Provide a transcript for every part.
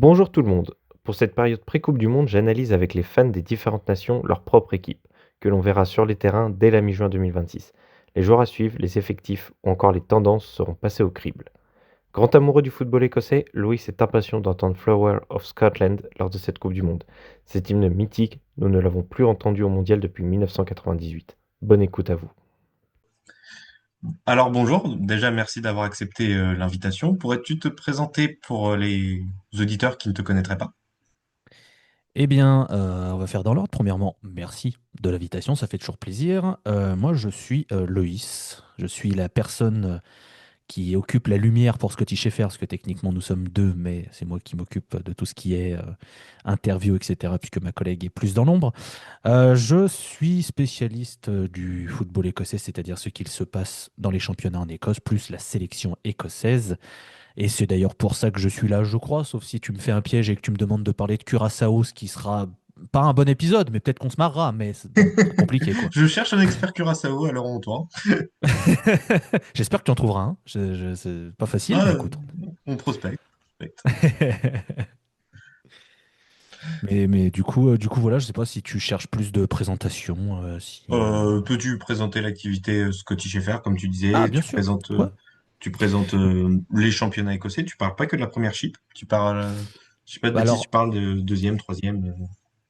Bonjour tout le monde. Pour cette période pré-Coupe du Monde, j'analyse avec les fans des différentes nations leur propre équipe, que l'on verra sur les terrains dès la mi-juin 2026. Les joueurs à suivre, les effectifs ou encore les tendances seront passés au crible. Grand amoureux du football écossais, Louis est impatient d'entendre Flower of Scotland lors de cette Coupe du Monde. Cet hymne mythique, nous ne l'avons plus entendu au mondial depuis 1998. Bonne écoute à vous. Alors bonjour, déjà merci d'avoir accepté l'invitation. Pourrais-tu te présenter pour les auditeurs qui ne te connaîtraient pas? Eh bien, on va faire dans l'ordre. Premièrement, merci de l'invitation, ça fait toujours plaisir. Moi, je suis Loïs. Je suis la personne qui occupe la lumière pour Scottish FR, parce que techniquement nous sommes deux, mais c'est moi qui m'occupe de tout ce qui est interview, etc., puisque ma collègue est plus dans l'ombre. Je suis spécialiste du football écossais, c'est-à-dire ce qu'il se passe dans les championnats en Écosse, plus la sélection écossaise. Et c'est d'ailleurs pour ça que je suis là, je crois, sauf si tu me fais un piège et que tu me demandes de parler de Curaçao, ce qui sera pas un bon épisode, mais peut-être qu'on se marrera, mais bon, ce sera compliqué, quoi. Je cherche un expert Curaçao, alors on toi. J'espère que tu en trouveras un. C'est pas facile, mais Ah, écoute. on prospecte. Mais du coup, voilà, je sais pas si tu cherches plus de présentation, Peux-tu présenter l'activité Scottish FR, comme tu Ah, disais, bien sûr. Ouais. tu présentes les championnats écossais, tu parles pas que de la première chip, tu parles, je sais pas de Bah bêtises, alors, tu parles de deuxième, troisième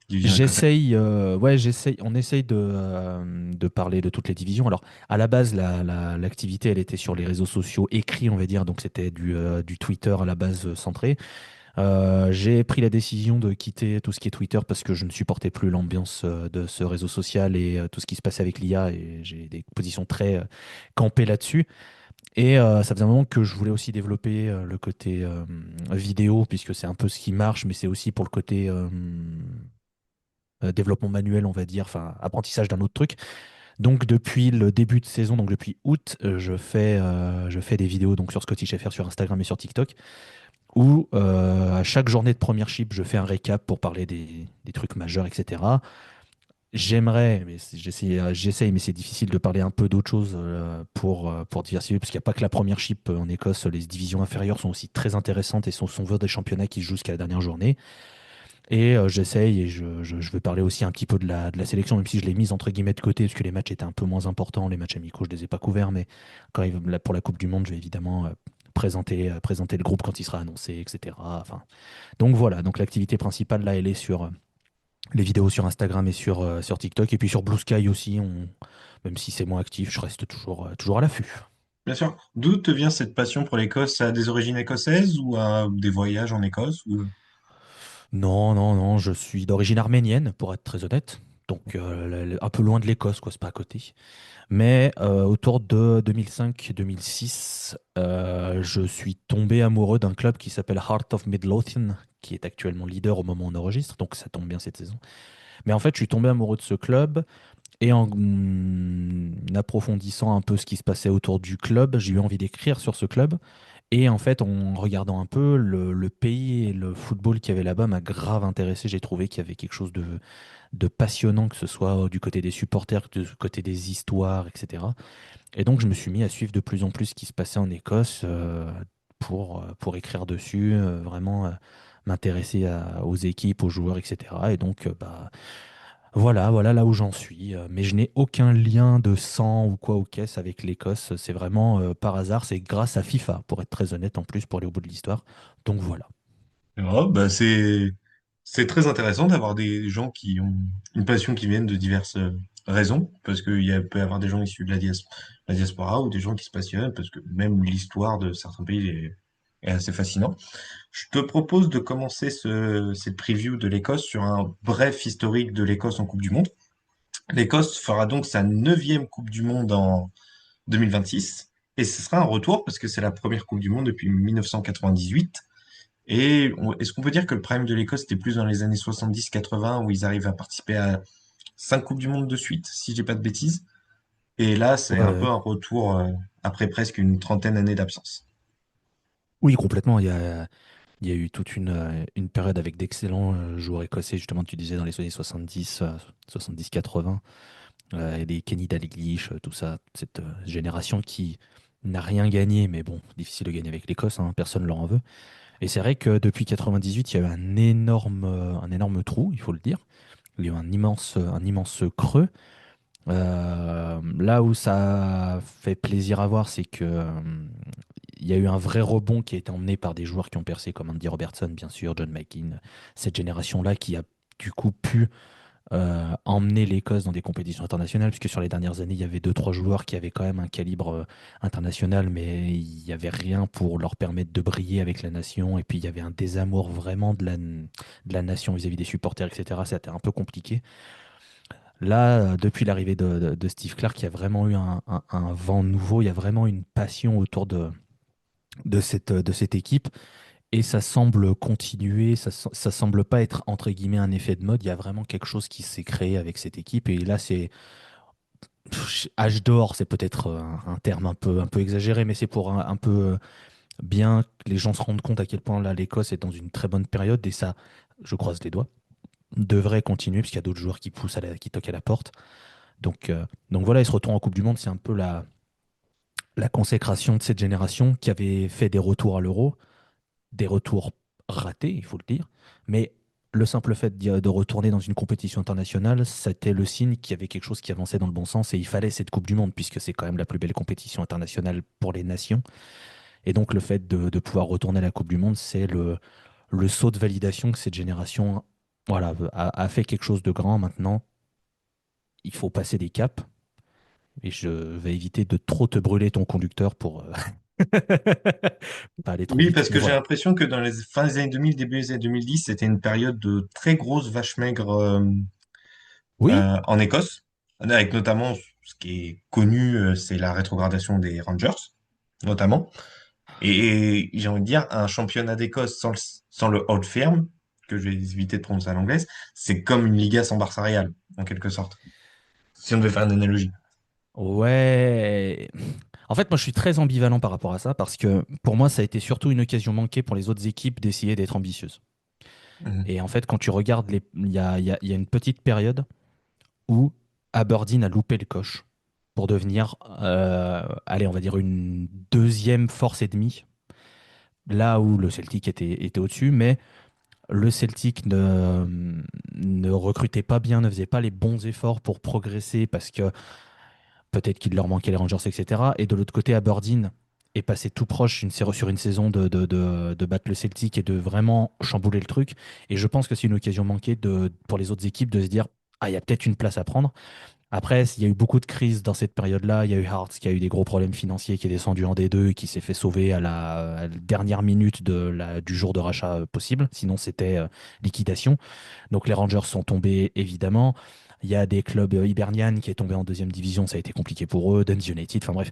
division écossaise. on essaye de parler de toutes les divisions. Alors, à la base, l'activité, elle était sur les réseaux sociaux écrits, on va dire, donc c'était du Twitter à la base centré. J'ai pris la décision de quitter tout ce qui est Twitter parce que je ne supportais plus l'ambiance de ce réseau social et tout ce qui se passait avec l'IA et j'ai des positions très campées là-dessus. Et ça faisait un moment que je voulais aussi développer le côté vidéo puisque c'est un peu ce qui marche, mais c'est aussi pour le côté développement manuel, on va dire, enfin apprentissage d'un autre truc. Donc depuis le début de saison, donc depuis août, je fais des vidéos donc sur Scottish FR sur Instagram et sur TikTok où à chaque journée de première chip, je fais un récap pour parler des trucs majeurs, etc. J'aimerais, mais j'essaye, mais c'est difficile de parler un peu d'autre chose pour diversifier, parce qu'il n'y a pas que la première chip en Écosse, les divisions inférieures sont aussi très intéressantes et sont souvent des championnats qui se jouent jusqu'à la dernière journée. Et j'essaye et je veux parler aussi un petit peu de la sélection, même si je l'ai mise entre guillemets de côté, parce que les matchs étaient un peu moins importants. Les matchs amicaux, je ne les ai pas couverts, mais là, pour la Coupe du Monde, je vais évidemment présenter le groupe quand il sera annoncé, etc. Enfin, donc voilà, donc l'activité principale, là, elle est sur les vidéos sur Instagram et sur TikTok, et puis sur Blue Sky aussi, même si c'est moins actif, je reste toujours à l'affût. Bien sûr. D'où te vient cette passion pour l'Écosse? Ça a des origines écossaises ou à des voyages en Écosse ou... Non, non, non, je suis d'origine arménienne, pour être très honnête. Donc un peu loin de l'Écosse, quoi, c'est pas à côté. Mais autour de 2005-2006, je suis tombé amoureux d'un club qui s'appelle Heart of Midlothian, qui est actuellement leader au moment où on enregistre, donc ça tombe bien cette saison. Mais en fait, je suis tombé amoureux de ce club et en approfondissant un peu ce qui se passait autour du club, j'ai eu envie d'écrire sur ce club. Et en fait, en regardant un peu, le pays et le football qu'il y avait là-bas m'a grave intéressé. J'ai trouvé qu'il y avait quelque chose de passionnant, que ce soit du côté des supporters, que du côté des histoires, etc. Et donc, je me suis mis à suivre de plus en plus ce qui se passait en Écosse pour écrire dessus, vraiment m'intéresser aux équipes, aux joueurs, etc. Et donc, voilà là où j'en suis. Mais je n'ai aucun lien de sang ou quoi aux caisses avec l'Écosse. C'est vraiment par hasard. C'est grâce à FIFA, pour être très honnête, en plus, pour aller au bout de l'histoire. Donc voilà. Oh, bah c'est très intéressant d'avoir des gens qui ont une passion qui viennent de diverses raisons, parce peut y avoir des gens issus de la diaspora ou des gens qui se passionnent, parce que même l'histoire de certains pays est assez fascinant. Je te propose de commencer cette preview de l'Écosse sur un bref historique de l'Écosse en Coupe du Monde. L'Écosse fera donc sa neuvième Coupe du Monde en 2026. Et ce sera un retour parce que c'est la première Coupe du Monde depuis 1998. Est-ce qu'on peut dire que le prime de l'Écosse était plus dans les années 70-80 où ils arrivent à participer à 5 Coupes du Monde de suite, si j'ai pas de bêtises. Et là, c'est Ouais, un peu ouais. un retour après presque une trentaine d'années d'absence. Oui, complètement. Il y a eu toute une période avec d'excellents joueurs écossais, justement, tu disais dans les années 70, 70-80, et des Kenny Dalglish, tout ça, cette génération qui n'a rien gagné, mais bon, difficile de gagner avec l'Écosse, hein, personne ne leur en veut. Et c'est vrai que depuis 98, il y a eu un énorme trou, il faut le dire. Il y a eu un immense creux. Là où ça fait plaisir à voir, c'est que il y a eu un vrai rebond qui a été emmené par des joueurs qui ont percé, comme Andy Robertson, bien sûr, John McGinn, cette génération-là qui a du coup pu emmener l'Écosse dans des compétitions internationales, puisque sur les dernières années, il y avait deux, trois joueurs qui avaient quand même un calibre international, mais il n'y avait rien pour leur permettre de briller avec la nation. Et puis il y avait un désamour vraiment de la nation vis-à-vis des supporters, etc. C'était un peu compliqué. Là, depuis l'arrivée de Steve Clark, il y a vraiment eu un vent nouveau, il y a vraiment une passion autour de cette équipe. Et ça semble continuer, ça semble pas être entre guillemets un effet de mode. Il y a vraiment quelque chose qui s'est créé avec cette équipe. Et là, c'est âge d'or, c'est peut-être un terme un peu exagéré, mais c'est pour un peu bien que les gens se rendent compte à quel point là l'Écosse est dans une très bonne période. Et ça, je croise les doigts, devrait continuer puisqu'il y a d'autres joueurs qui poussent qui toquent à la porte. Donc voilà, ils se retrouvent en Coupe du Monde. C'est un peu la consécration de cette génération qui avait fait des retours à l'Euro, des retours ratés, il faut le dire. Mais le simple fait de retourner dans une compétition internationale, c'était le signe qu'il y avait quelque chose qui avançait dans le bon sens et il fallait cette Coupe du Monde puisque c'est quand même la plus belle compétition internationale pour les nations. Et donc le fait de pouvoir retourner à la Coupe du Monde, c'est le saut de validation que cette génération voilà, a fait quelque chose de grand. Maintenant, il faut passer des caps. Et je vais éviter de trop te brûler ton conducteur pour pas aller trop Oui, vite. parce Mais que j'ai voilà. l'impression que dans les fins des années 2000, début des années 2010, c'était une période de très grosse vache maigre Oui, en Écosse, avec notamment ce qui est connu, c'est la rétrogradation des Rangers, notamment. Et j'ai envie de dire, un championnat d'Écosse sans le Old Firm, que je vais éviter de prononcer à l'anglaise, c'est comme une Liga sans Barça Real, en quelque sorte, si on devait faire une analogie. ouais. En fait, moi, je suis très ambivalent par rapport à ça parce que pour moi, ça a été surtout une occasion manquée pour les autres équipes d'essayer d'être ambitieuses. Mhm. Et en fait, quand tu regardes, il y a une petite période où Aberdeen a loupé le coche pour devenir, allez, on va dire une deuxième force et demie, là où le Celtic était au-dessus, mais le Celtic ne recrutait pas bien, ne faisait pas les bons efforts pour progresser parce que peut-être qu'il leur manquait les Rangers, etc. Et de l'autre côté, Aberdeen est passé tout proche sur une saison de battre le Celtic et de vraiment chambouler le truc. Et je pense que c'est une occasion manquée pour les autres équipes de se dire, ah, il y a peut-être une place à prendre. Après, il y a eu beaucoup de crises dans cette période-là. Il y a eu Hearts qui a eu des gros problèmes financiers, qui est descendu en D2 et qui s'est fait sauver à la dernière minute du jour de rachat possible. Sinon, c'était liquidation. Donc les Rangers sont tombés, évidemment. Il y a des clubs Hibernian qui est tombé en deuxième division, ça a été compliqué pour eux. Dundee United, enfin bref.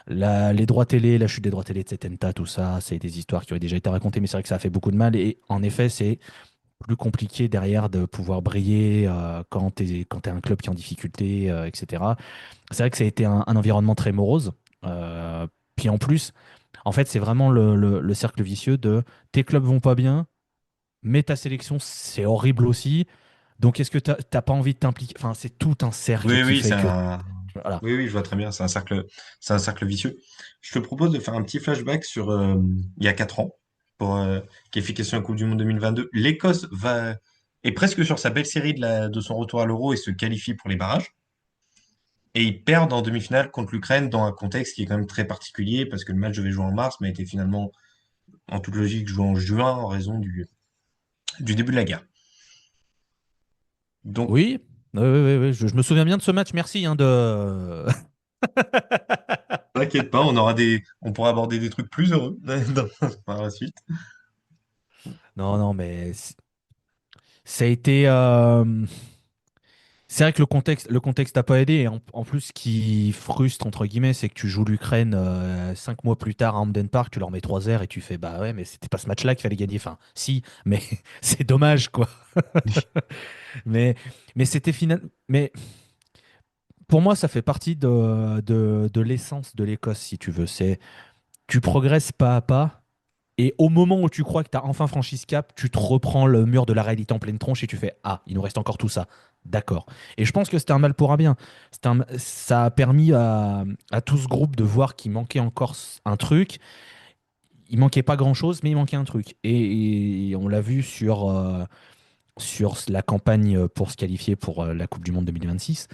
Les droits télé, la chute des droits télé de Setenta, tout ça, c'est des histoires qui ont déjà été racontées, mais c'est vrai que ça a fait beaucoup de mal. Et en effet, c'est plus compliqué derrière de pouvoir briller quand t'es un club qui est en difficulté, etc. C'est vrai que ça a été un environnement très morose. Puis en plus, en fait, c'est vraiment le cercle vicieux de tes clubs vont pas bien, mais ta sélection, c'est horrible aussi. Donc, est-ce que t'as pas envie de t'impliquer? Enfin, c'est tout un cercle Oui, qui oui, fait que. Voilà. oui, oui, je vois très bien. C'est un cercle vicieux. Je te propose de faire un petit flashback sur il y a 4 ans pour qualification à la Coupe du Monde 2022. Est presque sur sa belle série de son retour à l'Euro et se qualifie pour les barrages. Et ils perdent en demi-finale contre l'Ukraine dans un contexte qui est quand même très particulier parce que le match devait jouer en mars, mais a été finalement, en toute logique, joué en juin en raison du début de la guerre. Donc, Oui, oui, oui, oui, oui. Je me souviens bien de ce match. Merci hein, de. t'inquiète pas, on pourra aborder des trucs plus heureux par la suite. Non, non, mais ça a été. C'est vrai que le contexte n'a pas aidé. Et en plus, ce qui frustre, entre guillemets, c'est que tu joues l'Ukraine 5 mois plus tard à Hamden Park, tu leur mets 3-0 et tu fais bah ouais, mais c'était pas ce match-là qu'il fallait gagner. Enfin, si, mais c'est dommage, quoi. Mais, mais c'était final. Mais pour moi, ça fait partie de l'essence de l'Écosse, si tu veux. Tu progresses pas à pas. Et au moment où tu crois que tu as enfin franchi ce cap, tu te reprends le mur de la réalité en pleine tronche et tu fais ah, il nous reste encore tout ça. D'accord. Et je pense que c'était un mal pour un bien. Ça a permis à tout ce groupe de voir qu'il manquait encore un truc. il manquait pas grand-chose, mais il manquait un truc. Et on l'a vu sur la campagne pour se qualifier pour la Coupe du Monde 2026.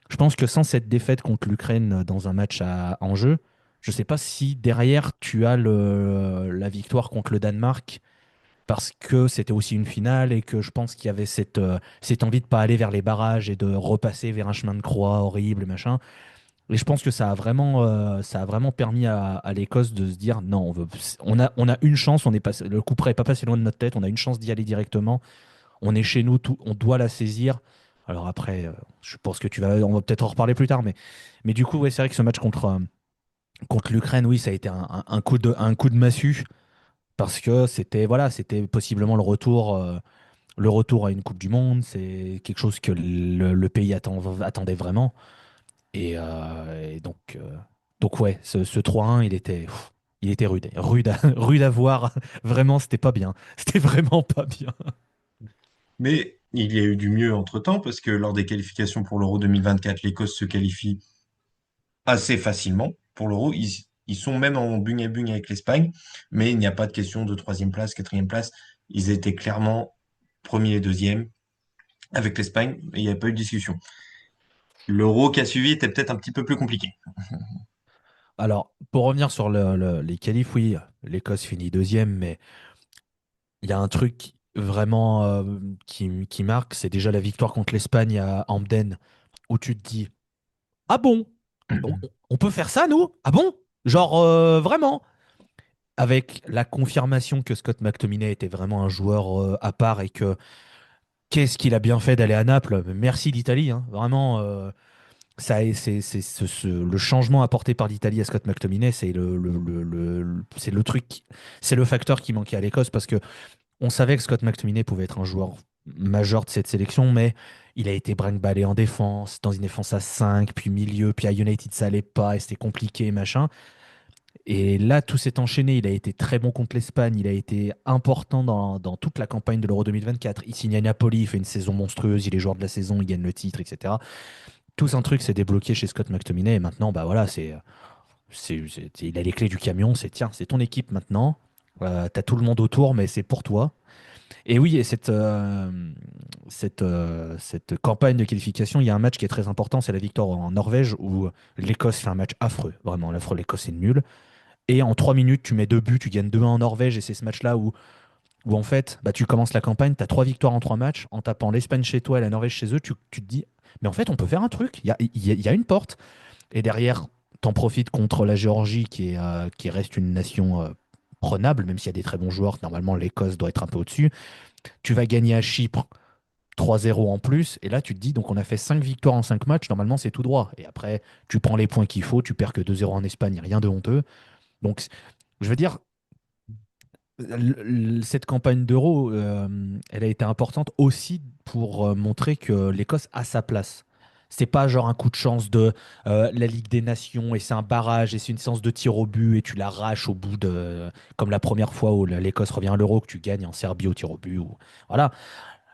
Je pense que sans cette défaite contre l'Ukraine dans un match en jeu, je ne sais pas si derrière tu as la victoire contre le Danemark parce que c'était aussi une finale et que je pense qu'il y avait cette envie de pas aller vers les barrages et de repasser vers un chemin de croix horrible, machin. Et je pense que ça a vraiment permis à l'Écosse de se dire non, on a une chance, le coup près n'est pas passé loin de notre tête, on a une chance d'y aller directement, on est chez nous, on doit la saisir. Alors après, je pense que on va peut-être en reparler plus tard, mais du coup, ouais, c'est vrai que ce match contre l'Ukraine, oui, ça a été un coup de massue parce que c'était possiblement le retour à une Coupe du Monde. C'est quelque chose que le pays attendait vraiment. Et donc ouais, ce 3-1, il était rude. Rude à voir. Vraiment, c'était pas bien. C'était vraiment pas bien. Mais il y a eu du mieux entre-temps, parce que lors des qualifications pour l'Euro 2024, l'Écosse se qualifie assez facilement pour l'Euro. Ils sont même en bugne à bugne avec l'Espagne, mais il n'y a pas de question de troisième place, quatrième place. Ils étaient clairement premier et deuxième avec l'Espagne, et il n'y a pas eu de discussion. L'Euro qui a suivi était peut-être un petit peu plus compliqué. Alors, pour revenir sur les qualifs, oui, l'Écosse finit deuxième, mais il y a un truc vraiment qui marque, c'est déjà la victoire contre l'Espagne à Hampden, où tu te dis, ah bon, on peut faire ça, nous? Ah bon? Genre, vraiment? Avec la confirmation que Scott McTominay était vraiment un joueur à part et que qu'est-ce qu'il a bien fait d'aller à Naples. Merci l'Italie, hein. Vraiment, le changement apporté par l'Italie à Scott McTominay, c'est le truc, c'est le facteur qui manquait à l'Écosse parce que on savait que Scott McTominay pouvait être un joueur majeur de cette sélection, mais il a été brinque-ballé en défense, dans une défense à 5 puis milieu, puis à United ça allait pas, et c'était compliqué, machin. Et là, tout s'est enchaîné. Il a été très bon contre l'Espagne. Il a été important dans toute la campagne de l'Euro 2024. Il signe à Napoli, il fait une saison monstrueuse. Il est joueur de la saison, il gagne le titre, etc. Tout un truc s'est débloqué chez Scott McTominay. Et maintenant, bah voilà, il a les clés du camion. Tiens, c'est ton équipe maintenant. T'as tout le monde autour, mais c'est pour toi. Et oui, et cette campagne de qualification, il y a un match qui est très important, c'est la victoire en Norvège où l'Écosse fait un match affreux. Vraiment, l'Écosse est nulle. Et en 3 minutes, tu mets 2 buts, tu gagnes 2-1 en Norvège. Et c'est ce match-là où en fait, bah, tu commences la campagne, tu as 3 victoires en 3 matchs. En tapant l'Espagne chez toi et la Norvège chez eux, tu te dis, mais en fait, on peut faire un truc. Il y a une porte. Et derrière, t'en profites contre la Géorgie, qui reste une nation prenable, même s'il y a des très bons joueurs. Normalement, l'Écosse doit être un peu au-dessus. Tu vas gagner à Chypre 3-0 en plus. Et là, tu te dis, donc on a fait 5 victoires en 5 matchs. Normalement, c'est tout droit. Et après, tu prends les points qu'il faut. Tu perds que 2-0 en Espagne, rien de honteux. Donc, je veux dire, cette campagne d'Euro, elle a été importante aussi pour montrer que l'Écosse a sa place. C'est pas genre un coup de chance de la Ligue des Nations et c'est un barrage et c'est une séance de tir au but et tu l'arraches au bout de. Comme la première fois où l'Écosse revient à l'Euro, que tu gagnes en Serbie au tir au but. Voilà.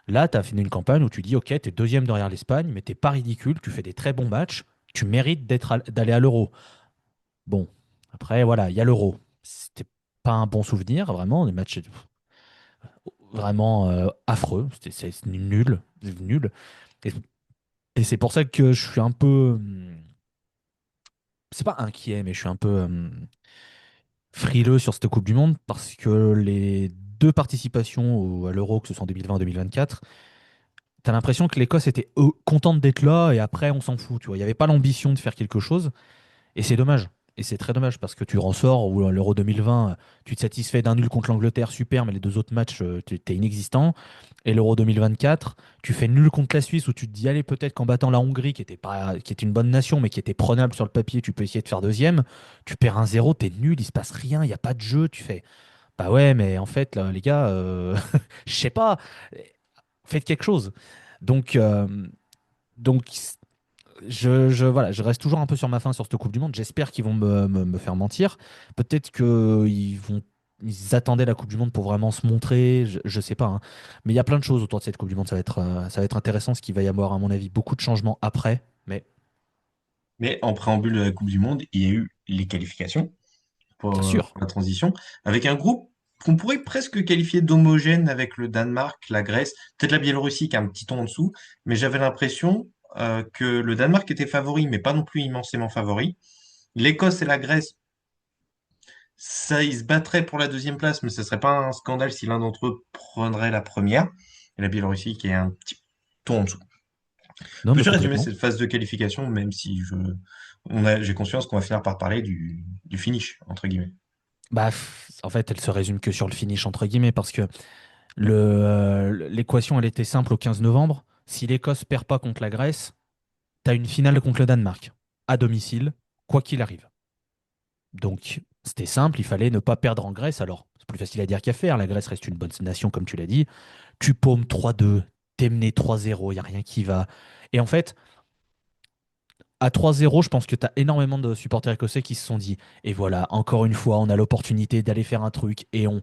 Là, tu as fini une campagne où tu dis, OK, tu es deuxième derrière l'Espagne, mais t'es pas ridicule, tu fais des très bons matchs, tu mérites d'aller à l'Euro. Bon, après, voilà, il y a l'Euro. C'était pas un bon souvenir, vraiment. Des matchs vraiment affreux. C'est nul. Nul. Et, et c'est pour ça que je suis un peu. C'est pas inquiet, mais je suis un peu frileux sur cette Coupe du Monde parce que les deux participations à l'Euro, que ce soit en 2020 ou 2024, t'as l'impression que l'Écosse était contente d'être là et après on s'en fout. Tu vois, il n'y avait pas l'ambition de faire quelque chose. Et c'est dommage. Et c'est très dommage parce que tu ressors où l'Euro 2020, tu te satisfais d'un nul contre l'Angleterre, super, mais les deux autres matchs, t'es inexistant. Et l'Euro 2024, tu fais nul contre la Suisse où tu te dis, allez, peut-être qu'en battant la Hongrie, qui était une bonne nation, mais qui était prenable sur le papier, tu peux essayer de faire deuxième. Tu perds 1-0, t'es nul, il se passe rien, il n'y a pas de jeu. Tu fais, bah ouais, mais en fait, là, les gars, je sais pas, faites quelque chose. Donc, donc voilà, je reste toujours un peu sur ma faim sur cette Coupe du Monde. J'espère qu'ils vont me faire mentir. Peut-être ils attendaient la Coupe du Monde pour vraiment se montrer. Je sais pas, hein. Mais il y a plein de choses autour de cette Coupe du Monde. Ça va être intéressant, ce qu'il va y avoir, à mon avis, beaucoup de changements après. Mais Mais en préambule de la Coupe du Monde, il y a eu les qualifications Bien pour sûr. la transition, avec un groupe qu'on pourrait presque qualifier d'homogène avec le Danemark, la Grèce, peut-être la Biélorussie qui a un petit ton en dessous, mais j'avais l'impression que le Danemark était favori, mais pas non plus immensément favori. L'Écosse et la Grèce, ça, ils se battraient pour la deuxième place, mais ce serait pas un scandale si l'un d'entre eux prendrait la première. Et la Biélorussie qui est un petit ton en dessous. Non, mais Peux-tu résumer complètement. cette phase de qualification, même si j'ai conscience qu'on va finir par parler du finish, entre guillemets. Bah, en fait, elle se résume que sur le finish, entre guillemets, parce que l'équation, elle était simple au 15 novembre. Si l'Écosse perd pas contre la Grèce, t'as une finale contre le Danemark, à domicile, quoi qu'il arrive. Donc, c'était simple, il fallait ne pas perdre en Grèce. Alors, c'est plus facile à dire qu'à faire. La Grèce reste une bonne nation, comme tu l'as dit. Tu paumes 3-2, t'es mené 3-0, il n'y a rien qui va. Et en fait, à 3-0, je pense que tu as énormément de supporters écossais qui se sont dit, et voilà, encore une fois, on a l'opportunité d'aller faire un truc et on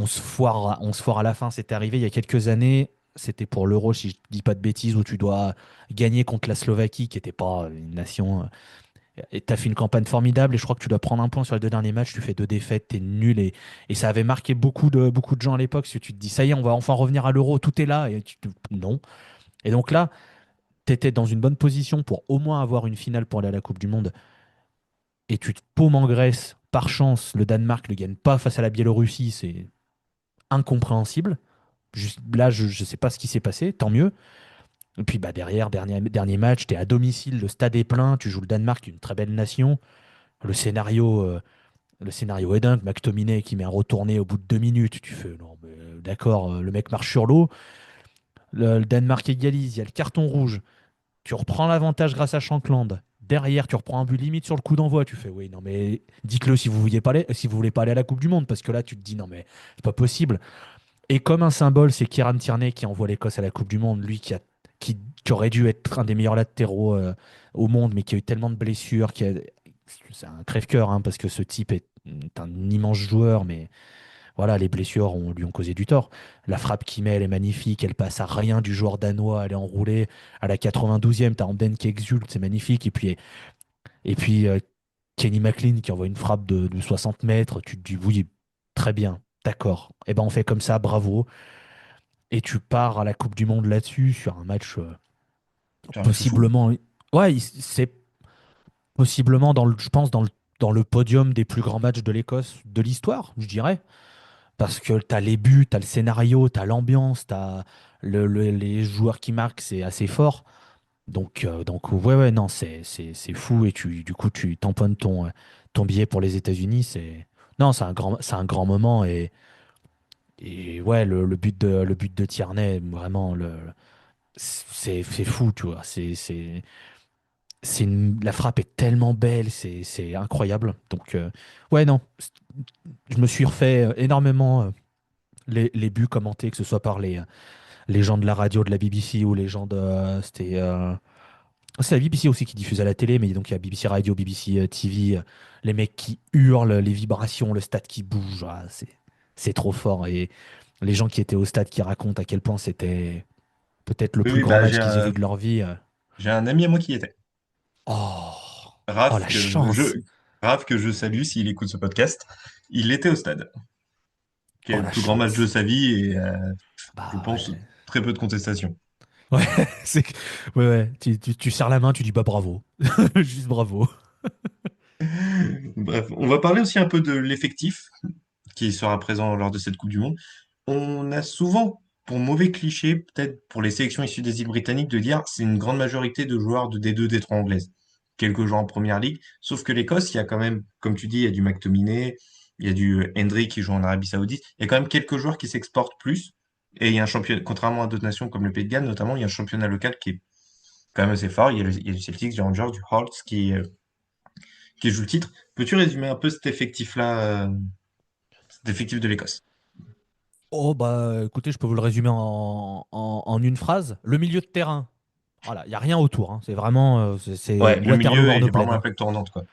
se foire à la fin. C'était arrivé il y a quelques années. C'était pour l'Euro, si je dis pas de bêtises, où tu dois gagner contre la Slovaquie, qui n'était pas une nation. Et tu as fait une campagne formidable, et je crois que tu dois prendre un point sur les deux derniers matchs. Tu fais deux défaites, t'es nul. Et ça avait marqué beaucoup de gens à l'époque, parce que tu te dis, ça y est, on va enfin revenir à l'Euro, tout est là. Non. Et donc là, tu étais dans une bonne position pour au moins avoir une finale pour aller à la Coupe du Monde, et tu te paumes en Grèce. Par chance, le Danemark ne gagne pas face à la Biélorussie, c'est incompréhensible. Là, je ne sais pas ce qui s'est passé, tant mieux. Et puis bah, derrière, dernier match, tu es à domicile, le stade est plein, tu joues le Danemark, une très belle nation. Le scénario, euh, le scénario est dingue. McTominay qui met un retourné au bout de 2 minutes. Tu fais, non, mais d'accord, le mec marche sur l'eau. Le Danemark égalise, il y a le carton rouge. Tu reprends l'avantage grâce à Shankland. Derrière, tu reprends un but limite sur le coup d'envoi. Tu fais, oui, non, mais dites-le si vous vouliez pas aller, si vous voulez pas aller à la Coupe du Monde, parce que là, tu te dis, non, mais c'est pas possible. Et comme un symbole, c'est Kieran Tierney qui envoie l'Écosse à la Coupe du Monde, lui qui aurait dû être un des meilleurs latéraux au monde, mais qui a eu tellement de blessures, c'est un crève-cœur, hein, parce que ce type est un immense joueur, mais voilà, les blessures lui ont causé du tort. La frappe qu'il met, elle est magnifique, elle passe à rien du joueur danois, elle est enroulée à la 92e, t'as Amden qui exulte, c'est magnifique, et puis Kenny McLean qui envoie une frappe de 60 mètres, tu te dis oui, très bien, d'accord, et ben on fait comme ça, bravo. Et tu pars à la Coupe du Monde là-dessus, sur un match C'est un match fou. possiblement. Ouais, c'est possiblement, je pense, dans le podium des plus grands matchs de l'Écosse de l'histoire, je dirais. Parce que tu as les buts, tu as le scénario, tu as l'ambiance, tu as les joueurs qui marquent, c'est assez fort. Donc ouais, ouais, non, c'est fou. Et du coup, tu tamponnes ton billet pour les États-Unis. Non, c'est un grand moment. Et ouais, le but de Tierney, vraiment, c'est fou, tu vois. La frappe est tellement belle, c'est incroyable. Donc, ouais, non, je me suis refait énormément les buts commentés, que ce soit par les gens de la radio de la BBC ou les gens de. C'est la BBC aussi qui diffuse à la télé, mais donc il y a BBC Radio, BBC TV, les mecs qui hurlent, les vibrations, le stade qui bouge, c'est trop fort. Et les gens qui étaient au stade qui racontent à quel point c'était peut-être le Oui, plus oui, grand bah, match qu'ils aient vu de leur vie. j'ai un ami à moi qui y était. Oh, oh Raph, la chance, Raph, que je salue s'il écoute ce podcast. Il était au stade, qui est oh le la plus grand match de chance. sa vie et je Bah pense ouais. très peu de contestation. Ouais, ouais, ouais. Tu serres la main, tu dis bah bravo. Juste bravo. Bref, on va parler aussi un peu de l'effectif qui sera présent lors de cette Coupe du Monde. On a souvent, pour mauvais cliché, peut-être pour les sélections issues des îles britanniques, de dire c'est une grande majorité de joueurs de D2, D3 anglaises. Quelques joueurs en première ligue. Sauf que l'Écosse, il y a quand même, comme tu dis, il y a du McTominay, il y a du Hendry qui joue en Arabie Saoudite. Il y a quand même quelques joueurs qui s'exportent plus. Et il y a un championnat, contrairement à d'autres nations comme le Pays de Galles, notamment, il y a un championnat local qui est quand même assez fort. Il y a du Celtics, du Rangers, du Hearts qui joue le titre. Peux-tu résumer un peu cet effectif-là, cet effectif de l'Écosse? Oh bah écoutez, je peux vous le résumer en une phrase. Le milieu de terrain. Voilà, il n'y a rien autour, hein. C'est vraiment c'est Ouais, le Waterloo milieu, hors il de est vraiment plaine, la hein. plaque tournante, quoi.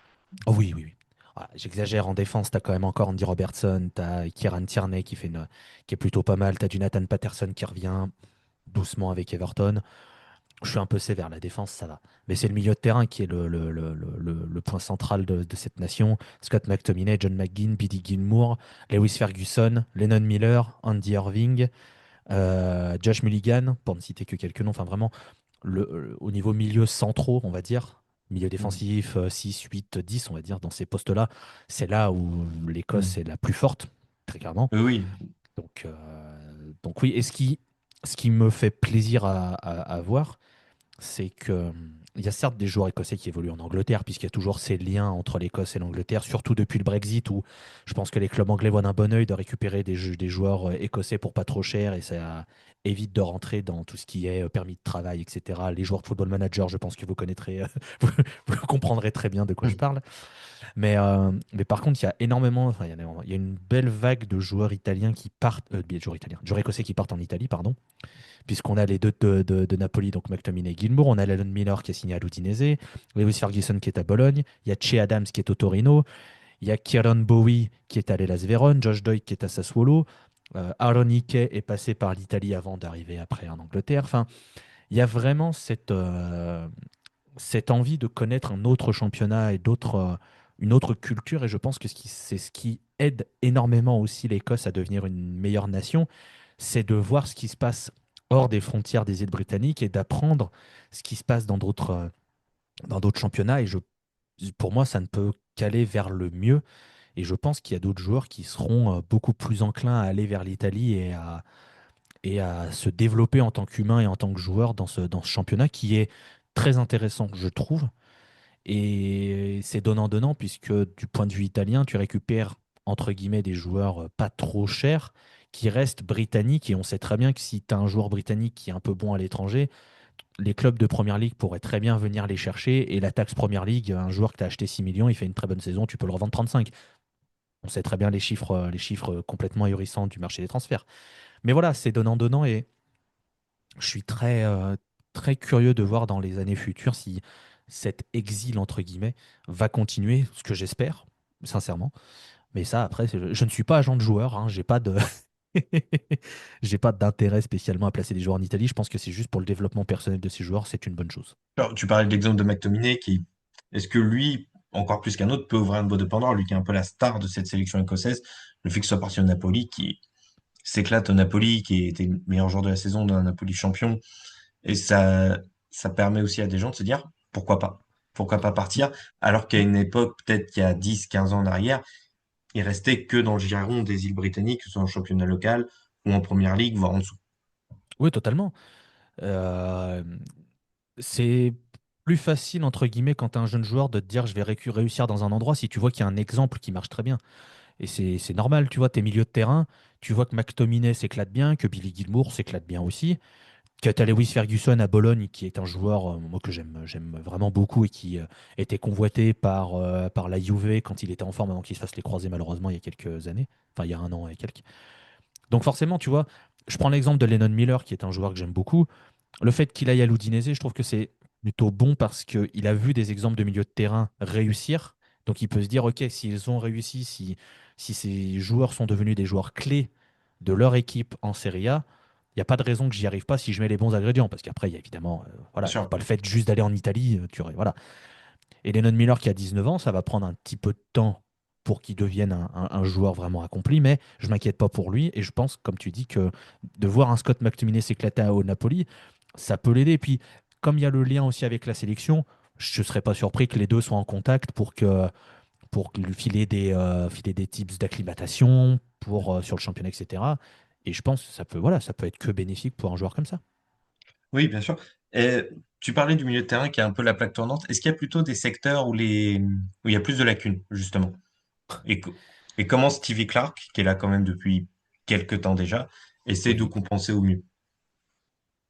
Oh oui, oui, oui. Voilà, j'exagère en défense, t'as quand même encore Andy Robertson, t'as Kieran Tierney qui est plutôt pas mal, t'as du Nathan Patterson qui revient doucement avec Everton. Je suis un peu sévère, la défense, ça va. Mais c'est le milieu de terrain qui est le point central de cette nation. Scott McTominay, John McGinn, Billy Gilmour, Lewis Ferguson, Lennon Miller, Andy Irving, Josh Mulligan, pour ne citer que quelques noms. Enfin, vraiment, au niveau milieu centraux, on va dire, milieu Mm. défensif, 6, 8, 10, on va dire, dans ces postes-là, c'est là où l'Écosse Mm. est la plus forte, très clairement. Oui, Donc, donc oui, et ce qui me fait plaisir à voir, c'est que il y a certes des joueurs écossais qui évoluent en Angleterre, puisqu'il y a toujours ces liens entre l'Écosse et l'Angleterre, surtout depuis le Brexit, où je pense que les clubs anglais voient d'un bon œil de récupérer des joueurs écossais pour pas trop cher, et ça évite de rentrer dans tout ce qui est permis de travail, etc. Les joueurs de football manager, je pense que vous connaîtrez, vous comprendrez très bien de quoi je parle. Mais par contre, il y a énormément, enfin, il y a une belle vague de joueurs italiens qui partent, de joueurs italiens, de joueurs écossais qui partent en Italie, pardon, puisqu'on a les deux de Napoli, donc McTominay et Gilmour, on a Lennon Miller qui est signé à l'Udinese, Lewis Ferguson qui est à Bologne, il y a Che Adams qui est au Torino, il y a Kieran Bowie qui est à l'Hellas Vérone, Josh Doig qui est à Sassuolo, Aaron Hickey est passé par l'Italie avant d'arriver après en Angleterre. Enfin, il y a vraiment cette envie de connaître un autre championnat et une autre culture, et je pense que c'est ce qui aide énormément aussi l'Écosse à devenir une meilleure nation, c'est de voir ce qui se passe hors des frontières des îles britanniques et d'apprendre ce qui se passe dans d'autres championnats. Pour moi, ça ne peut qu'aller vers le mieux. Et je pense qu'il y a d'autres joueurs qui seront beaucoup plus enclins à aller vers l'Italie et à se développer en tant qu'humain et en tant que joueur dans ce championnat qui est très intéressant, je trouve. Et c'est donnant-donnant, puisque du point de vue italien, tu récupères, entre guillemets, des joueurs pas trop chers qui restent britanniques. Et on sait très bien que si tu as un joueur britannique qui est un peu bon à l'étranger, les clubs de Première Ligue pourraient très bien venir les chercher. Et la taxe Première Ligue, un joueur que tu as acheté 6 millions, il fait une très bonne saison, tu peux le revendre 35. On sait très bien les chiffres complètement ahurissants du marché des transferts. Mais voilà, c'est donnant-donnant. Et je suis très curieux de voir dans les années futures si cet exil, entre guillemets, va continuer, ce que j'espère, sincèrement. Mais ça, après, je ne suis pas agent de joueur, hein, j'ai pas de... j'ai pas d'intérêt spécialement à placer des joueurs en Italie. Je pense que c'est juste pour le développement personnel de ces joueurs, c'est une bonne chose. alors, tu parlais de l'exemple de McTominay, est-ce que lui, encore plus qu'un autre, peut ouvrir une boîte de Pandore, lui qui est un peu la star de cette sélection écossaise, le fait qu'il soit parti au Napoli, qui s'éclate au Napoli, qui était le meilleur joueur de la saison d'un Napoli champion, et ça permet aussi à des gens de se dire, pourquoi pas? Pourquoi pas partir? Alors qu'à une époque, peut-être qu'il y a 10, 15 ans en arrière, il restait que dans le giron des îles britanniques, que ce soit en championnat local ou en première ligue, voire en dessous. Oui, totalement. Euh, c'est plus facile, entre guillemets, quand tu es un jeune joueur, de te dire je vais réussir dans un endroit si tu vois qu'il y a un exemple qui marche très bien. Et c'est normal, tu vois, tes milieux de terrain, tu vois que McTominay s'éclate bien, que Billy Gilmour s'éclate bien aussi, que tu as Lewis Ferguson à Bologne, qui est un joueur moi, que j'aime vraiment beaucoup et qui était convoité par la Juve quand il était en forme avant qu'il se fasse les croisés malheureusement il y a quelques années, enfin il y a un an et quelques. Donc forcément, tu vois, je prends l'exemple de Lennon Miller, qui est un joueur que j'aime beaucoup. Le fait qu'il aille à l'Udinese, je trouve que c'est plutôt bon parce qu'il a vu des exemples de milieu de terrain réussir. Donc il peut se dire, OK, s'ils ont réussi, si ces joueurs sont devenus des joueurs clés de leur équipe en Serie A, il n'y a pas de raison que j'y arrive pas si je mets les bons ingrédients. Parce qu'après, il y a évidemment, Bien voilà, il n'y a sûr. pas le fait juste d'aller en Italie. Voilà. Et Lennon Miller qui a 19 ans, ça va prendre un petit peu de temps pour qu'il devienne un joueur vraiment accompli, mais je m'inquiète pas pour lui. Et je pense, comme tu dis, que de voir un Scott McTominay s'éclater au Napoli, ça peut l'aider. Et puis, comme il y a le lien aussi avec la sélection, je ne serais pas surpris que les deux soient en contact pour lui filer des tips d'acclimatation sur le championnat, etc. Et je pense que ça peut être que bénéfique pour un joueur comme ça. Oui, bien sûr. Et tu parlais du milieu de terrain qui est un peu la plaque tournante. Est-ce qu'il y a plutôt des secteurs où il y a plus de lacunes, justement? Et, co- et comment Stevie Clark, qui est là quand même depuis quelques temps déjà, essaie de Oui. compenser au mieux?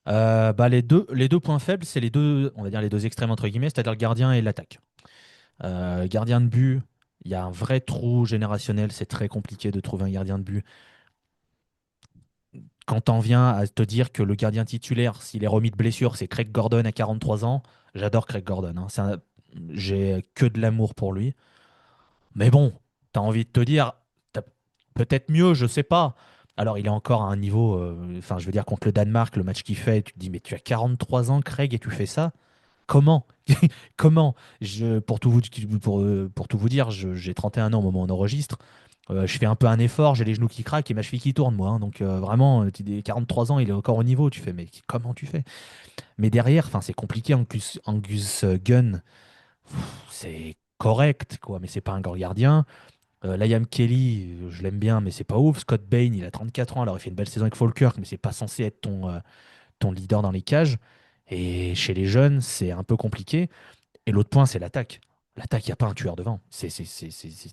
Bah, les deux points faibles, c'est on va dire les deux extrêmes entre guillemets, c'est-à-dire le gardien et l'attaque. Gardien de but, il y a un vrai trou générationnel, c'est très compliqué de trouver un gardien de but. Quand t'en viens à te dire que le gardien titulaire, s'il est remis de blessure, c'est Craig Gordon à 43 ans, j'adore Craig Gordon, hein. J'ai que de l'amour pour lui. Mais bon, t'as envie de te dire, t'as peut-être mieux, je sais pas. Alors, il est encore à un niveau, enfin, je veux dire, contre le Danemark, le match qu'il fait, tu te dis, mais tu as 43 ans, Craig, et tu fais ça? Comment? Comment? Pour tout vous dire, j'ai 31 ans au moment où on enregistre. Je fais un peu un effort, j'ai les genoux qui craquent et ma cheville qui tourne, moi, hein. Donc, vraiment, 43 ans, il est encore au niveau. Tu fais, mais comment tu fais? Mais derrière, enfin, c'est compliqué. Angus Gunn, c'est correct, quoi, mais c'est pas un grand gardien. Liam Kelly, je l'aime bien, mais c'est pas ouf. Scott Bain, il a 34 ans, alors il fait une belle saison avec Falkirk, mais c'est pas censé être ton leader dans les cages. Et chez les jeunes, c'est un peu compliqué. Et l'autre point, c'est l'attaque. L'attaque, il n'y a pas un tueur devant. C'est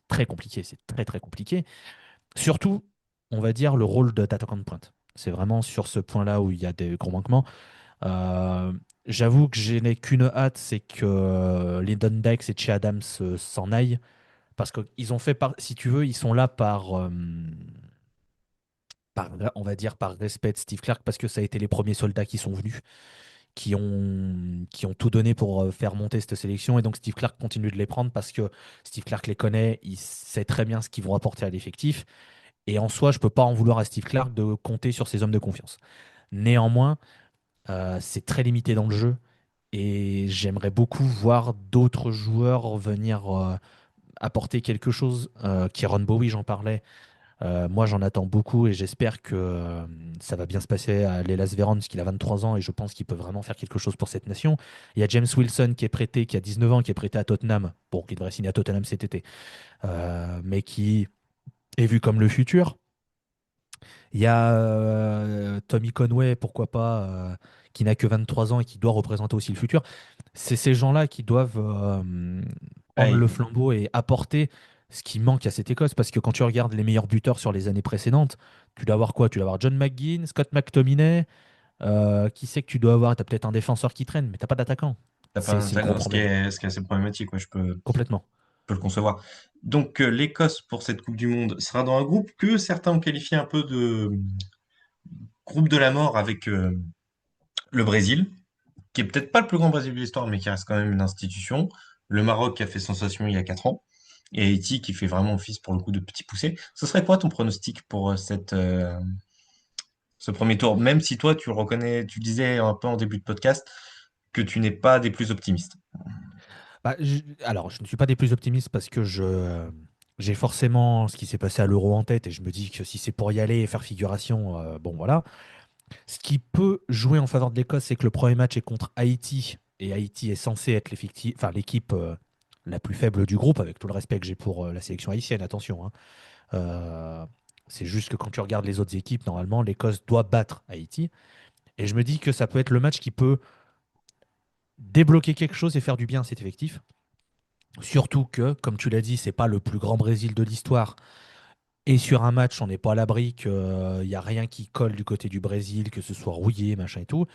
très compliqué. C'est très, très compliqué. Surtout, on va dire, le rôle d'attaquant de pointe. C'est vraiment sur ce point-là où il y a des gros manquements. Euh, J'avoue que je n'ai qu'une hâte, c'est que Lyndon Dykes et Che Adams s'en aillent. Parce qu'ils ont fait, si tu veux, ils sont là on va dire, par respect de Steve Clark, parce que ça a été les premiers soldats qui sont venus, qui ont tout donné pour faire monter cette sélection. Et donc Steve Clark continue de les prendre parce que Steve Clark les connaît, il sait très bien ce qu'ils vont apporter à l'effectif. Et en soi, je ne peux pas en vouloir à Steve Clark de compter sur ses hommes de confiance. Néanmoins, c'est très limité dans le jeu. Et j'aimerais beaucoup voir d'autres joueurs venir apporter quelque chose. Kieron Bowie, j'en parlais. Moi, j'en attends beaucoup et j'espère que ça va bien se passer à l'Hellas Vérone, parce qu'il a 23 ans et je pense qu'il peut vraiment faire quelque chose pour cette nation. Il y a James Wilson qui est prêté, qui a 19 ans, qui est prêté à Tottenham, bon, qui devrait signer à Tottenham cet été, mais qui est vu comme le futur. Il y a Tommy Conway, pourquoi pas, qui n'a que 23 ans et qui doit représenter aussi le futur. C'est ces gens-là qui doivent prendre le Ouais, flambeau et apporter ce qui manque à cette Écosse. Parce que quand tu regardes les meilleurs buteurs sur les années précédentes, tu dois avoir quoi? Tu dois avoir John McGinn, Scott McTominay. Qui sait que tu dois avoir? Tu as peut-être un défenseur qui traîne, mais t'as pas d'attaquant. t'as pas C'est le gros problème. ce qui est assez problématique, ouais, Complètement. peux le concevoir. Donc, l'Écosse, pour cette Coupe du Monde, sera dans un groupe que certains ont qualifié un peu de groupe de la mort avec le Brésil, qui est peut-être pas le plus grand Brésil de l'histoire, mais qui reste quand même une institution. Le Maroc qui a fait sensation il y a 4 ans. Et Haïti qui fait vraiment office pour le coup de petit poussé. Ce serait quoi ton pronostic pour ce premier tour? Même si toi, tu reconnais, tu disais un peu en début de podcast que tu n'es pas des plus optimistes. Bah, alors, je ne suis pas des plus optimistes parce que j'ai forcément ce qui s'est passé à l'Euro en tête et je me dis que si c'est pour y aller et faire figuration, bon voilà. Ce qui peut jouer en faveur de l'Écosse, c'est que le premier match est contre Haïti et Haïti est censé être enfin, l'équipe la plus faible du groupe, avec tout le respect que j'ai pour la sélection haïtienne, attention, hein. Euh, c'est juste que quand tu regardes les autres équipes, normalement, l'Écosse doit battre Haïti. Et je me dis que ça peut être le match qui peut débloquer quelque chose et faire du bien à cet effectif. Surtout que, comme tu l'as dit, c'est pas le plus grand Brésil de l'histoire. Et sur un match, on n'est pas à l'abri qu'il n'y a rien qui colle du côté du Brésil, que ce soit rouillé, machin et tout.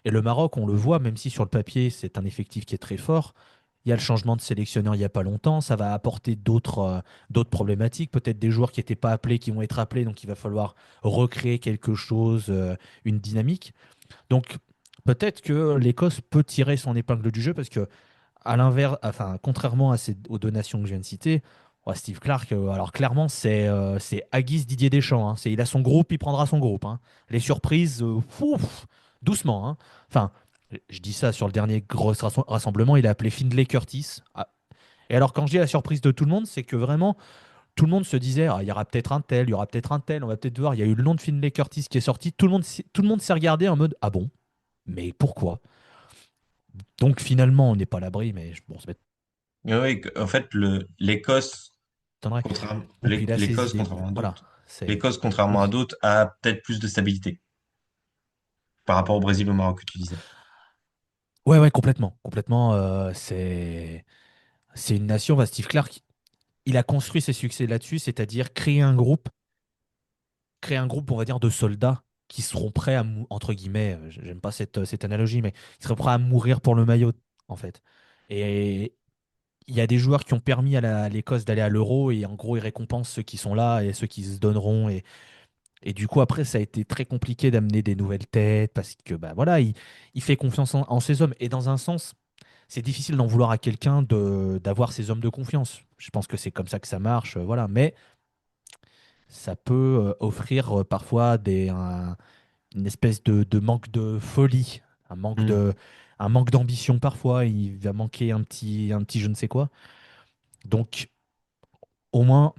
Et le Maroc, on le voit, même si sur le papier, c'est un effectif qui est très fort. Il y a le changement de sélectionneur il n'y a pas longtemps. Ça va apporter d'autres problématiques. Peut-être des joueurs qui n'étaient pas appelés, qui vont être appelés. Donc il va falloir recréer quelque chose, une dynamique. Donc peut-être que l'Écosse peut tirer son épingle du jeu parce que à l'inverse, enfin, contrairement aux deux nations que je viens de citer, ouais, Steve Clark, alors clairement, c'est Aguis Didier Deschamps, hein. Il a son groupe, il prendra son groupe, hein. Les surprises, ouf, doucement, hein. Enfin, je dis ça sur le dernier gros rassemblement, il a appelé Findlay Curtis. Ah. Et alors, quand je dis la surprise de tout le monde, c'est que vraiment, tout le monde se disait, ah, il y aura peut-être un tel, il y aura peut-être un tel, on va peut-être voir. Il y a eu le nom de Findlay Curtis qui est sorti. Tout le monde s'est regardé en mode, ah bon, mais pourquoi? Donc finalement, on n'est pas à l'abri, mais bon, ça Oui, en fait, l'Écosse, m'étonnerait. Bon, puis là, voilà. C'est. L'Écosse, contrairement à Oui. d'autres, a peut-être plus de stabilité par rapport au Brésil, au Maroc que tu disais. Ouais, ouais, complètement. Complètement. C'est une nation. Bah, Steve Clark, il a construit ses succès là-dessus, c'est-à-dire créer un groupe, on va dire, de soldats qui seront prêts entre guillemets, j'aime pas cette analogie, mais qui seraient prêts à mourir pour le maillot, en fait. Et il y a des joueurs qui ont permis à l'Écosse d'aller à l'Euro, et en gros, ils récompensent ceux qui sont là et ceux qui se donneront. Et du coup, après, ça a été très compliqué d'amener des nouvelles têtes parce que, bah voilà, il fait confiance en ses hommes. Et dans un sens, c'est difficile d'en vouloir à quelqu'un d'avoir ses hommes de confiance. Je pense que c'est comme ça que ça marche, voilà. Mais ça peut offrir parfois une espèce de manque de folie, un manque Hmm. de, un manque d'ambition parfois. Il va manquer un petit je ne sais quoi. Donc, au moins,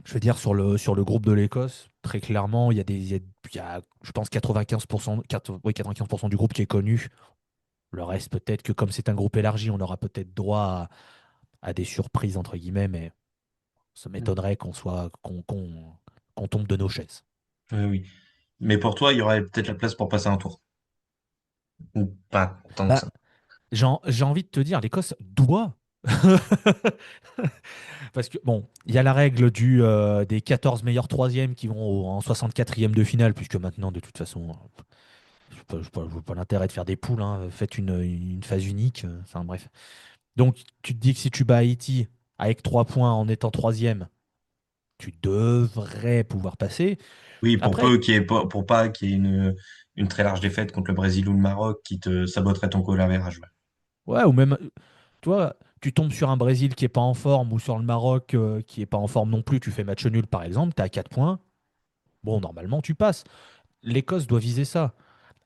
je veux dire, sur le groupe de l'Écosse, très clairement, il y a, je pense, 95%, oui, 95% du groupe qui est connu. Le reste, peut-être que comme c'est un groupe élargi, on aura peut-être droit à des surprises, entre guillemets, mais ça m'étonnerait qu'on tombe de nos chaises. Oui, oui. Mais pour toi, il y aurait peut-être la place pour passer un tour. Ou pas tant que Bah, ça. j'ai envie de te dire, l'Écosse doit. Parce que, bon, il y a la règle des 14 meilleurs troisièmes qui vont en 64e de finale, puisque maintenant, de toute façon, je vois pas l'intérêt de faire des poules, hein. Faites une phase unique. Enfin, bref. Donc, tu te dis que si tu bats Haïti avec 3 points en étant troisième, tu devrais pouvoir passer. Oui, pour Après, peu qu'il y ait pas, pour pas qu'il y ait une très large défaite contre le Brésil ou le Maroc qui te saboterait ton goal average. Ouais. ouais, ou même, tu vois, tu tombes sur un Brésil qui est pas en forme ou sur le Maroc qui est pas en forme non plus, tu fais match nul par exemple, tu as 4 points. Bon, normalement, tu passes. L'Écosse doit viser ça.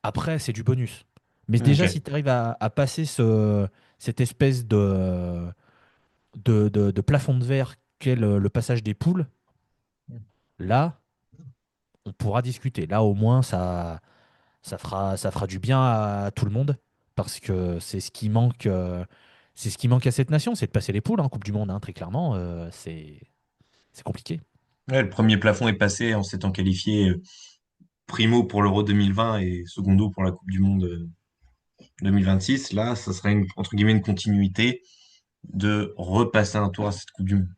Après, c'est du bonus. Mais déjà, Ok. si tu arrives à passer cette espèce de plafond de verre qu'est le passage des poules, là, on pourra discuter. Là, au moins, ça fera du bien à tout le monde parce que c'est ce qui manque à cette nation, c'est de passer les poules en Coupe du Monde, hein, très clairement. C'est compliqué. Ouais, le premier plafond est passé en s'étant qualifié primo pour l'Euro 2020 et secondo pour la Coupe du Monde 2026. Là, ça serait entre guillemets une continuité de repasser un tour à cette Coupe du Monde.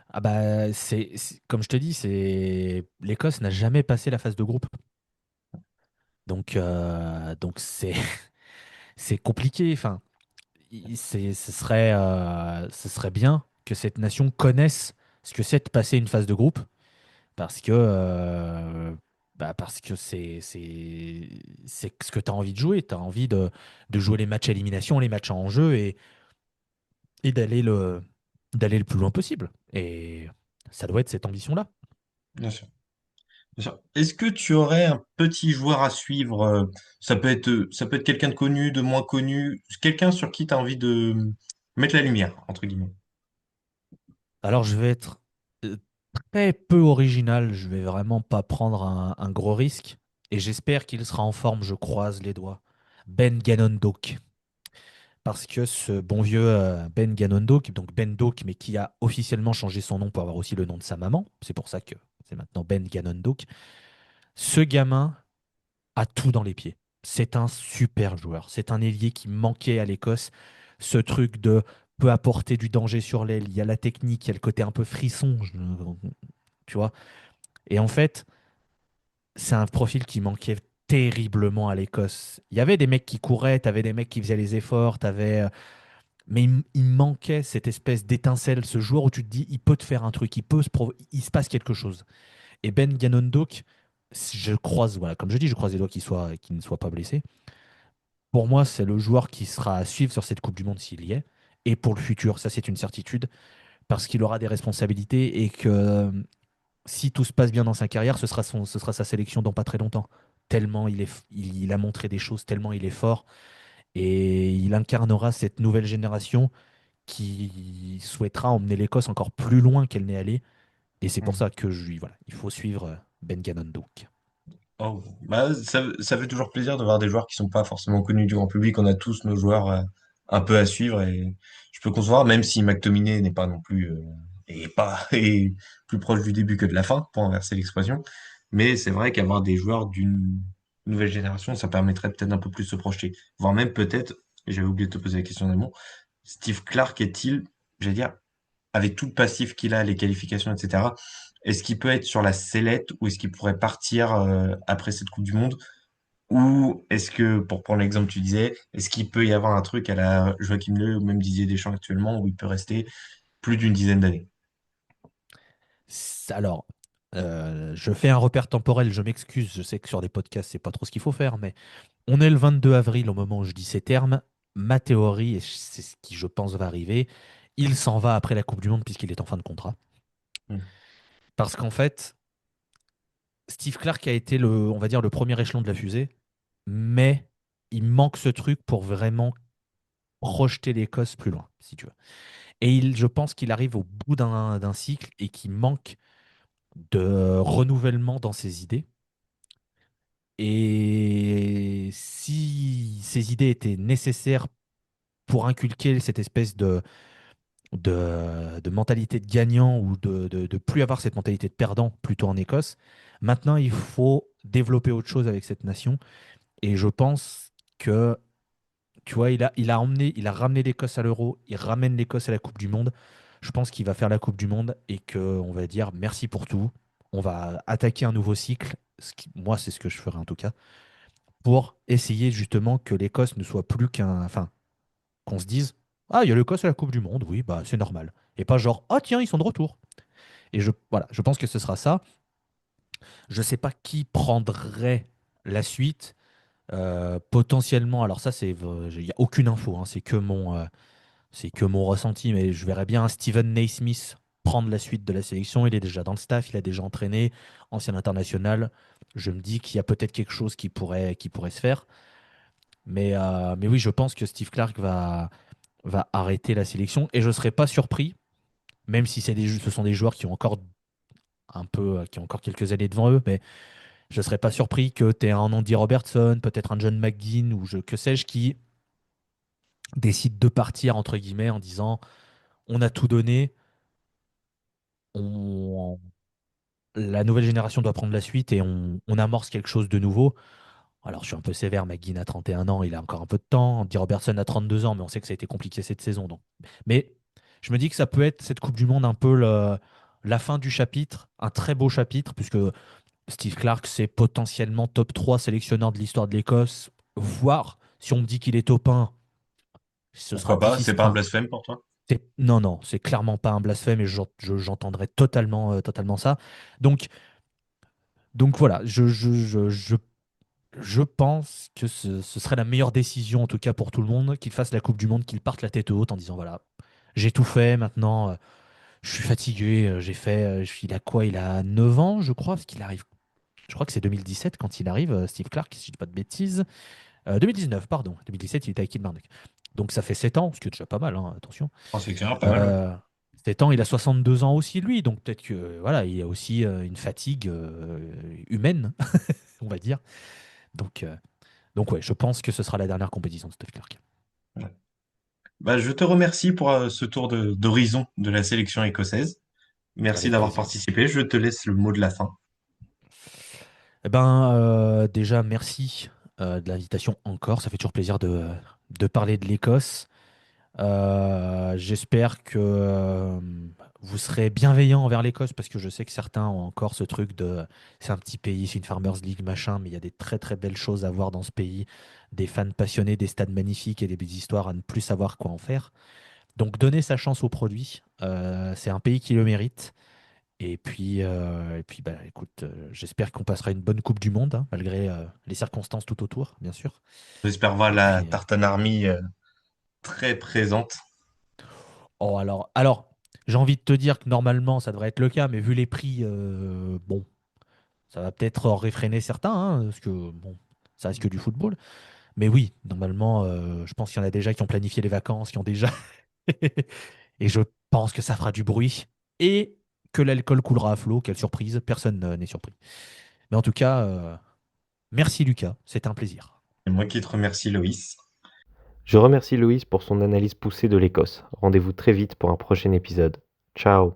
Ah bah, comme je te dis, l'Écosse n'a jamais passé la phase de groupe. Donc c'est compliqué. Enfin, ce serait bien que cette nation connaisse ce que c'est de passer une phase de groupe parce que c'est ce que tu as envie de jouer. Tu as envie de jouer les matchs à élimination, les matchs en jeu et d'aller le plus loin possible. Et ça doit être cette ambition-là. Bien sûr. Bien sûr. Est-ce que tu aurais un petit joueur à suivre? Ça peut être quelqu'un de connu, de moins connu, quelqu'un sur qui tu as envie de mettre la lumière, entre guillemets. Alors je vais être euh, très peu original. Je vais vraiment pas prendre un gros risque. Et j'espère qu'il sera en forme. Je croise les doigts. Ben Gannon-Doak. Parce que ce bon vieux Ben Gannon-Doak, donc Ben Doak, mais qui a officiellement changé son nom pour avoir aussi le nom de sa maman, c'est pour ça que c'est maintenant Ben Gannon-Doak, ce gamin a tout dans les pieds. C'est un super joueur. C'est un ailier qui manquait à l'Écosse. Ce truc de peut apporter du danger sur l'aile. Il y a la technique, il y a le côté un peu frisson, tu vois. Et en fait, c'est un profil qui manquait terriblement à l'Écosse. Il y avait des mecs qui couraient, t'avais des mecs qui faisaient les efforts, mais il manquait cette espèce d'étincelle, ce joueur où tu te dis, il peut te faire un truc, il se passe quelque chose. Et Ben Ganondok, je croise, voilà, comme je dis, je croise les doigts qu'il ne soit pas blessé. Pour moi, c'est le joueur qui sera à suivre sur cette Coupe du Monde s'il y est. Et pour le futur, ça c'est une certitude, parce qu'il aura des responsabilités et que si tout se passe bien dans sa carrière, ce sera sa sélection dans pas très longtemps. Tellement il a montré des choses, tellement il est fort, et il incarnera cette nouvelle génération qui souhaitera emmener l'Écosse encore plus loin qu'elle n'est allée. Et c'est pour ça que voilà, il faut suivre Ben Gannon-Doak. Oh, bah, ça fait toujours plaisir de voir des joueurs qui sont pas forcément connus du grand public. On a tous nos joueurs un peu à suivre et je peux concevoir, même si McTominay n'est pas non plus et pas et plus proche du début que de la fin, pour inverser l'expression. Mais c'est vrai qu'avoir des joueurs d'une nouvelle génération, ça permettrait peut-être un peu plus de se projeter, voire même peut-être, et j'avais oublié de te poser la question en Steve Clark est-il, j'allais dire, avec tout le passif qu'il a, les qualifications, etc. Est-ce qu'il peut être sur la sellette ou est-ce qu'il pourrait partir après cette Coupe du Monde? Ou est-ce que, pour prendre l'exemple que tu disais, est-ce qu'il peut y avoir un truc à la Joachim Löw ou même Didier Deschamps actuellement où il peut rester plus d'une dizaine d'années? Alors, je fais un repère temporel, je m'excuse, je sais que sur des podcasts, c'est pas trop ce qu'il faut faire, mais on est le 22 avril au moment où je dis ces termes. Ma théorie, et c'est ce qui je pense va arriver, il s'en va après la Coupe du Monde puisqu'il est en fin de contrat. Hmm. Parce qu'en fait, Steve Clark a été on va dire, le premier échelon de la fusée, mais il manque ce truc pour vraiment projeter l'Écosse plus loin, si tu veux. Et je pense qu'il arrive au bout d'un cycle et qu'il manque de renouvellement dans ses idées. Et si ces idées étaient nécessaires pour inculquer cette espèce de mentalité de gagnant ou de plus avoir cette mentalité de perdant plutôt en Écosse, maintenant il faut développer autre chose avec cette nation. Et je pense que, tu vois, il a ramené l'Écosse à l'Euro, il ramène l'Écosse à la Coupe du Monde. Je pense qu'il va faire la Coupe du Monde et qu'on va dire merci pour tout. On va attaquer un nouveau cycle. Moi, c'est ce que je ferai en tout cas, pour essayer justement que l'Écosse ne soit plus qu'un. Enfin, qu'on se dise, ah, il y a l'Écosse à la Coupe du Monde, oui, bah c'est normal. Et pas genre, ah tiens, ils sont de retour. Et voilà, je pense que ce sera ça. Je ne sais pas qui prendrait la suite. Potentiellement, alors ça, il n'y a aucune info, hein, c'est que mon ressenti, mais je verrais bien un Steven Naismith prendre la suite de la sélection. Il est déjà dans le staff, il a déjà entraîné, ancien international. Je me dis qu'il y a peut-être quelque chose qui pourrait se faire. Mais oui, je pense que Steve Clark va arrêter la sélection et je ne serais pas surpris, même si ce sont des joueurs qui ont encore qui ont encore quelques années devant eux, mais je ne serais pas surpris que tu aies un Andy Robertson, peut-être un John McGinn ou que sais-je qui décide de partir entre guillemets en disant on a tout donné, on, la nouvelle génération doit prendre la suite et on amorce quelque chose de nouveau. Alors, je suis un peu sévère, McGinn a 31 ans, il a encore un peu de temps. Andy Robertson a 32 ans, mais on sait que ça a été compliqué cette saison. Donc. Mais je me dis que ça peut être cette Coupe du Monde un peu la fin du chapitre, un très beau chapitre, puisque Steve Clark, c'est potentiellement top 3 sélectionneur de l'histoire de l'Écosse, voire si on me dit qu'il est top 1, ce sera Pourquoi pas? difficile. C'est pas un Enfin, blasphème pour toi? non, non, c'est clairement pas un blasphème et j'entendrai totalement ça. Donc, donc voilà, je pense que ce serait la meilleure décision, en tout cas pour tout le monde, qu'il fasse la Coupe du Monde, qu'il parte la tête haute en disant voilà, j'ai tout fait, maintenant je suis fatigué, j'ai fait. Il a quoi? Il a 9 ans, je crois, parce qu'il arrive. Je crois que c'est 2017 quand il arrive, Steve Clark, si je dis pas de bêtises. 2019, pardon. 2017, il était avec Kilmarnock. Donc ça fait 7 ans, ce qui est déjà pas mal, hein, attention. Oh, c'est clair, pas mal, ouais. Euh, 7 ans, il a 62 ans aussi, lui. Donc peut-être que voilà, il y a aussi une fatigue humaine, on va dire. Donc, euh, donc ouais, je pense que ce sera la dernière compétition de Steve Clark. Ouais. Bah, je te remercie pour ce tour d'horizon de la sélection écossaise. Merci Avec d'avoir plaisir. participé. Je te laisse le mot de la fin. Eh ben, déjà, merci de l'invitation encore. Ça fait toujours plaisir de parler de l'Écosse. J'espère que vous serez bienveillants envers l'Écosse parce que je sais que certains ont encore ce truc de c'est un petit pays, c'est une Farmers League, machin, mais il y a des très très belles choses à voir dans ce pays, des fans passionnés, des stades magnifiques et des belles histoires à ne plus savoir quoi en faire. Donc donnez sa chance au produit, c'est un pays qui le mérite. Et puis bah, écoute, j'espère qu'on passera une bonne Coupe du Monde, hein, malgré les circonstances tout autour, bien sûr. J'espère voir Et la puis, Tartan Army très présente. oh, alors j'ai envie de te dire que normalement, ça devrait être le cas, mais vu les prix, bon, ça va peut-être réfréner certains, hein, parce que bon, ça reste que du football. Mais oui, normalement, je pense qu'il y en a déjà qui ont planifié les vacances, qui ont déjà. Et je pense que ça fera du bruit et que l'alcool coulera à flot. Quelle surprise, personne n'est surpris. Mais en tout cas, merci Lucas, c'était un plaisir. Et moi qui te remercie, Loïs. Je remercie Loïs pour son analyse poussée de l'Écosse. Rendez-vous très vite pour un prochain épisode. Ciao!